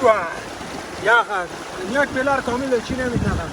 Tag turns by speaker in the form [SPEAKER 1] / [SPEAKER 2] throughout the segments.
[SPEAKER 1] یخ یک پیلر کامل چی نمیتونم.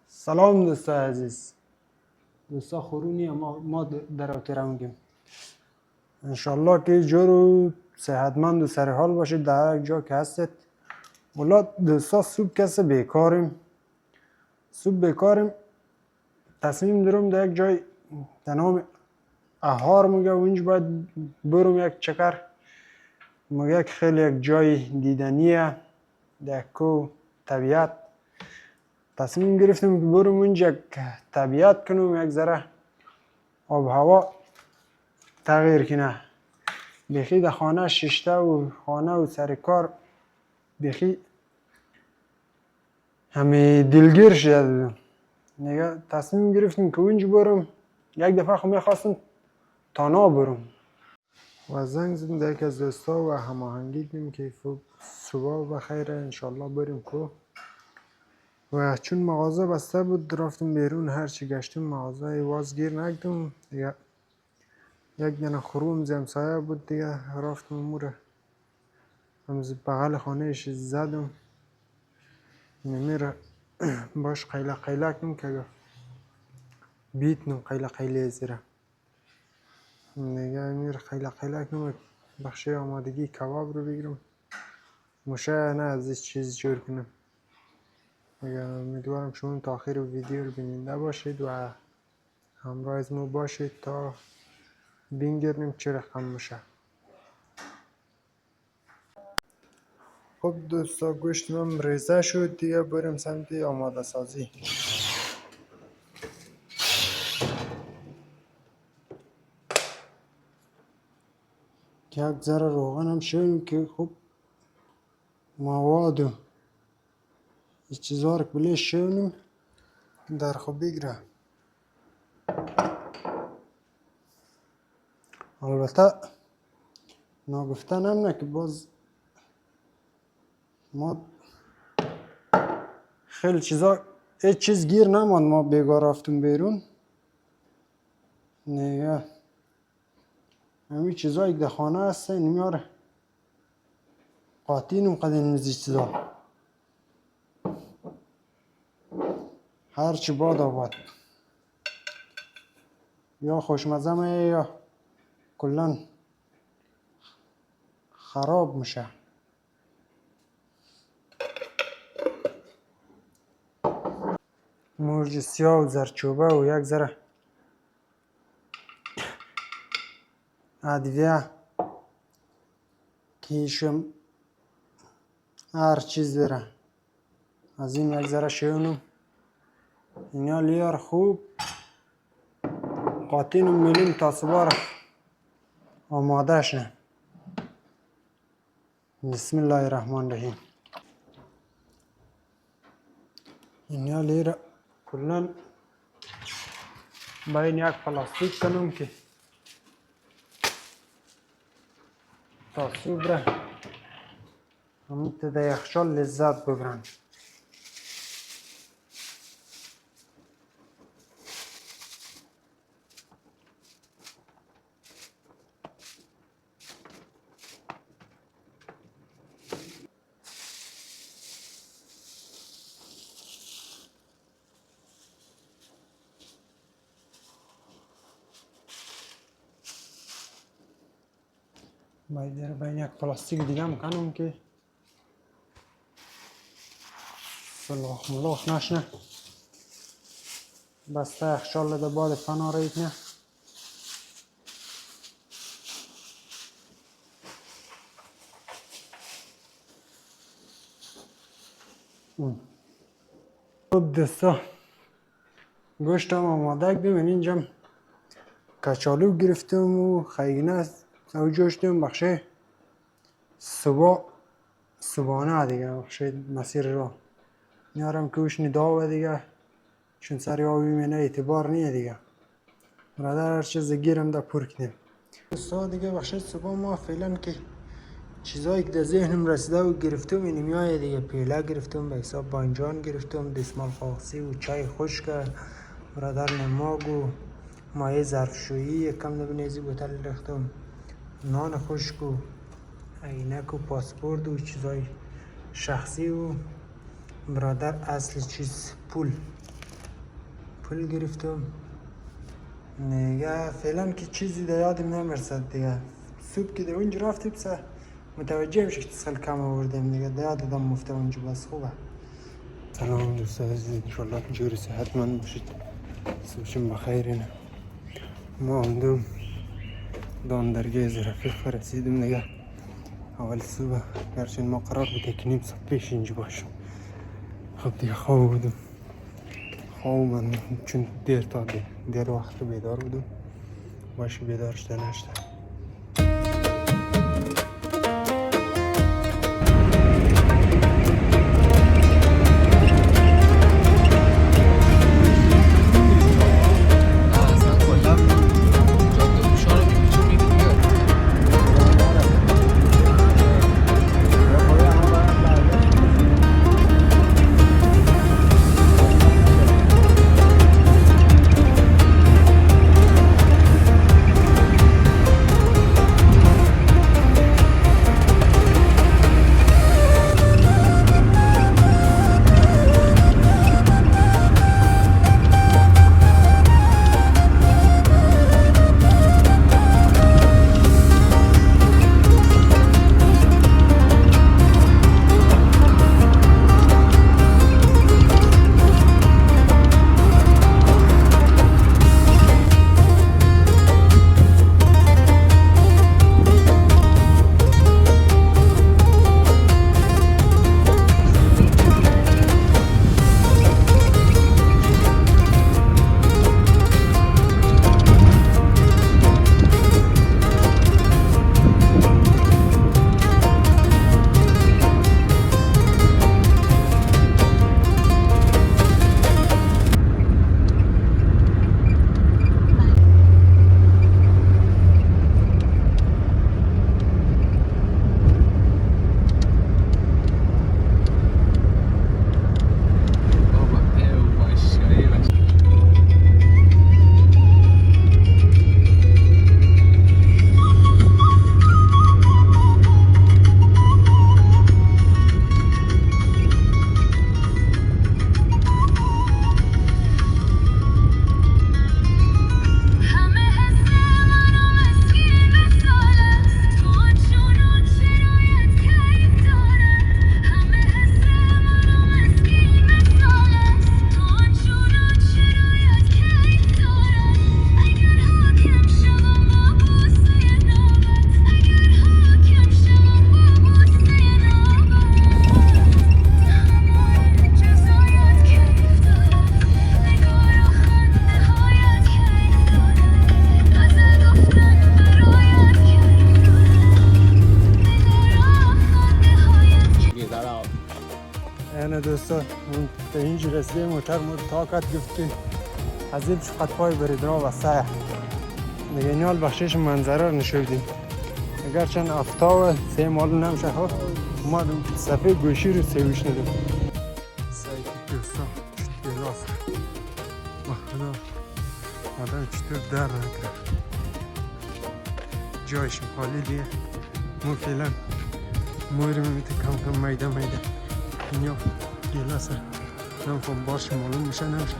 [SPEAKER 1] سلام دوستای عزیز، دوستا خورونی ما در اوتر میگیم. انشالله که جورو صحتمند و سر حال باشید در یک جا که هستید. ولی دوستا صبح کسی بیکاریم تصمیم دارم در یک جای تنام اهار میگه و اینج باید برم یک چکر میگه که خیلی یک جای دیدنیه در کو طبیعت. تصمیم گرفتم که برم اونجا طبیعت کنم، یک ذره آب هوا تغییر کنه. بیخی در خانه ششته و خانه و سر کار بیخی همه دلگیر شده. نگه تصمیم گرفتیم که اونجا برم. یک دفعه خو میخواستم تانا برم و زنگ زدم در یک از دوستا و هماهنگی دیدیم که صبح بخیر انشالله بریم کو. و چون مغازه بسته بود رفتم بیرون، هرچی گشتم مغازه واز گیر نکردم دیگه. یک دنه خروم زمسایه بود دیگه، رفتم امور همز بغل خانهش زدم نمیره باش قیله کنم که بیتنم قیله زیره دیگه. امیر قیله کنم بخشی آمادگی کباب رو بگیرم، موشه نه از این چیز جور کنم دیگه. امیدوارم شما تا آخر ویدیو رو بیننده باشید و همراه از ما باشید تا بینگرنیم چه رقم میشه. خب دوستا گوشتم ریزه شد دیگه، بریم سمت آماده سازی. یک ذره روغن هم شویم که خوب مواد و این چیزها رو بلیش شونیم در خوب بگیره. البته نگفتن هم نه که باز ما خیلی چیزا هیچ چیز گیر نماند. ما بیگاه رفتیم بیرون نه همین چیزایی که در خانه هست نمیاره قاطینم قدیم میزی چیزا هرچی باد آباد یا خوشمزه یا کلن خراب میشه. مرج سیاه و زرچوبه و یک ذره ادویه کیشم هر چیز داره از این یک ذره شونم اینا لیار خوب قاطینم میلیم تا صبح آماده شه. بسم الله الرحمن الرحیم. اینا لیر کلن باید یک پلاستیک کنم که تا صبح همون در یخچال لذت ببرن. باید بین یک پلاستیک دیگه هم کنم که سلاخ ملاخ نشنه. بسته یخچال ده بعد فنا رایت نه. خب دوستا گوشتم آماده کردیم. اینجا کچالو گرفتم و خیگنه او جوشتم بخشه صبحانه دیگه بخشه مسیر را میارم که اوش نداوه دیگه چون سری آبی منه اعتبار نیه دیگه. برادر هر چیز گیرم ده پر کنیم دوستا دیگه. بخشه صبح ما فعلا که چیزایی که در ذهنم رسیده و گرفتم این میایه دیگه. پیله گرفتم به حساب بانجان گرفتم، دستمال خاصی و چای خشک برادر نماگ و مایه ظرفشویی کم نبینیزی بوتل رختم، نان خشک و عینک و پاسپورت و چیزای شخصی و برادر اصل چیز پول گرفتم دیگه. فعلا که چیزی در یادم نمیرسد دیگه. صبح که در اونجا رفتیم سه متوجه میشه که تسخل کم آوردیم دیگه. در یاد دادم مفته اونجا بس خوبه. سلام دوستان عزیز، انشالله جوری صحتمند باشید. صبحشون بخیر. اینه ما آمدم داندرگه رفیق رسیدم دیگه. اول صبح گرچه ما قرار بود که نیم ساعت پیش اینجا باشم. خب دیگه خواب بودم من چون دیر وقت بیدار بودم. باشه بیدار شده نشده. دوستا تا اینجا رسیده موتر طاقت گفتی عذیب شقت پای بریدنا و سایه دیگه نیال بخشش منظره رو نشودیم. اگر چند افتاوه سه مالو نمیشه ها ما صفحه گوشی رو سیوش ندیم. سایه دوستا چطور راست خدا آدم چطور در نکره جایش خالی دیگه. ما فعلا موری میمیتی کم میده اینیا گلاس نمیخوام باش معلوم میشه نمیشه.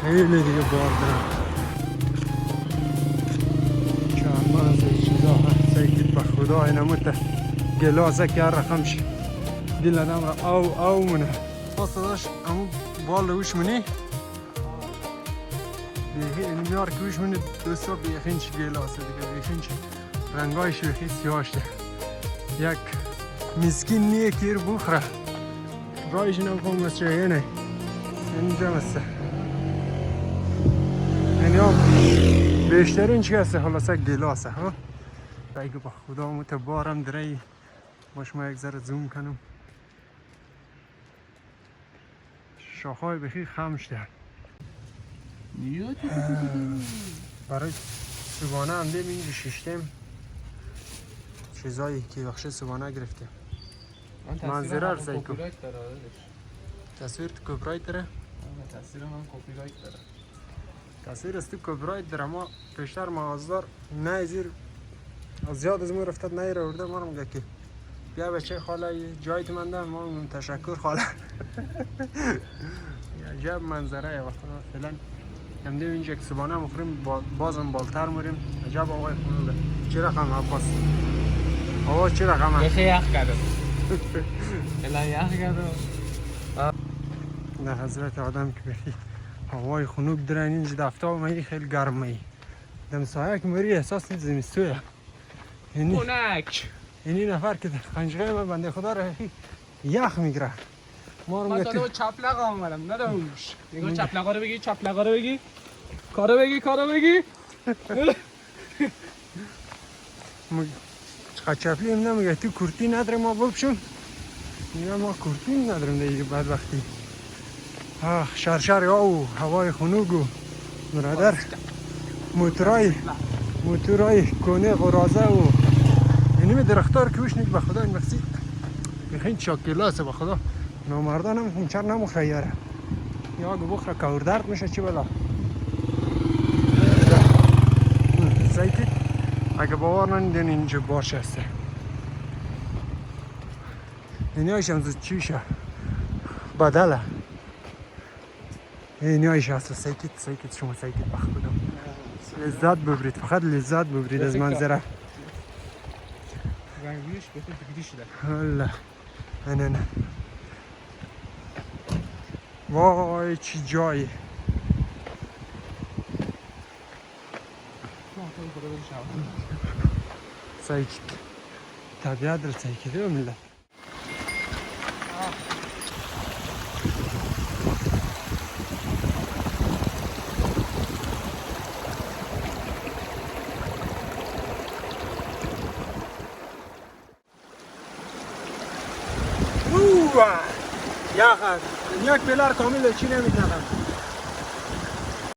[SPEAKER 1] خیلی دیگه بار دارم. چند من از این چیزا هست سیکید به خدا اینموت گلاسه که هر رقم شی دل آدم را او منه پاس داشت امو بال روش منی بیخی این میار که روش منی دوستا بیخین چی گلاسه دیگه بیخین چی رنگایش بیخی سیاشته یک مسکین نیه کیر بخوره رایش نمیخوام از چه نه اینجا مسته یعنی هم بیشترین چی هسته خلاصه گلاسه ها بگه با خدا متبارم درهی باش ما یک ذره زوم کنم. شاخهای بخی خمش در برای صبحانه هم دیم اینجا ششتیم چیزایی که بخش صبحانه گرفتیم. منظره ارزایی کن تصویر تو کپرایت داره؟
[SPEAKER 2] تصویر من کپی رایت داره.
[SPEAKER 1] تصویر است تو کپرایت داره. ما پیشتر مغازدار نه زیر زیاد از ما رفتت نیره ورده ما رو میگه که بیا بچه خاله جایت منده ما میگم تشکر خاله. عجب منظره یه وقت فعلا همده اینجا که صبحانه مخوریم بازم بالتر مریم. عجب آقای خونوده چی رقم عباس؟ آقا چی رقمه؟
[SPEAKER 2] یخ یخ کردم الا یخ کردم
[SPEAKER 1] نه حضرت آدم که بخی هوای خنوک درن اینجا دفته و مایی خیلی گرمه دم سایه که مری احساس نیست زمستویه.
[SPEAKER 2] خونک
[SPEAKER 1] اینی نفر که در خنجره من بنده خدا را یخ میگره ما رو
[SPEAKER 2] من
[SPEAKER 1] میگه
[SPEAKER 2] داده با چپلق آمدم نداوش نگاه چپلقا رو بگی چپلقا رو بگی کارو بگی کارو بگی
[SPEAKER 1] چقدر چپلی هم نمیگه تو کرتی نداره ما بپشون میگه ما کرتی ندارم دیگه بعد وقتی شرشر او هوای خنوگو برادر موتورای کنه غرازه و اینمی درختار که وشنید به خدا این مقصید بخین چاکلاسه به خدا نامردان هم همچر نمخره یاره یا اگه بخره کور درد میشه چی بلا سایکت اگه باور نمیدین اینجا باش هسته اینی هایش هم زود چیشه بدله اینی هایش هست سایکت شما سایکت بخ بدم لذت ببرید فقط لذت ببرید از منظره
[SPEAKER 2] رنگیش بهتر دیگری شده
[SPEAKER 1] الله نه وای چی جایی سایکت طبیعت رو سایکته و ملت یک پلار کامل چی نمیتونم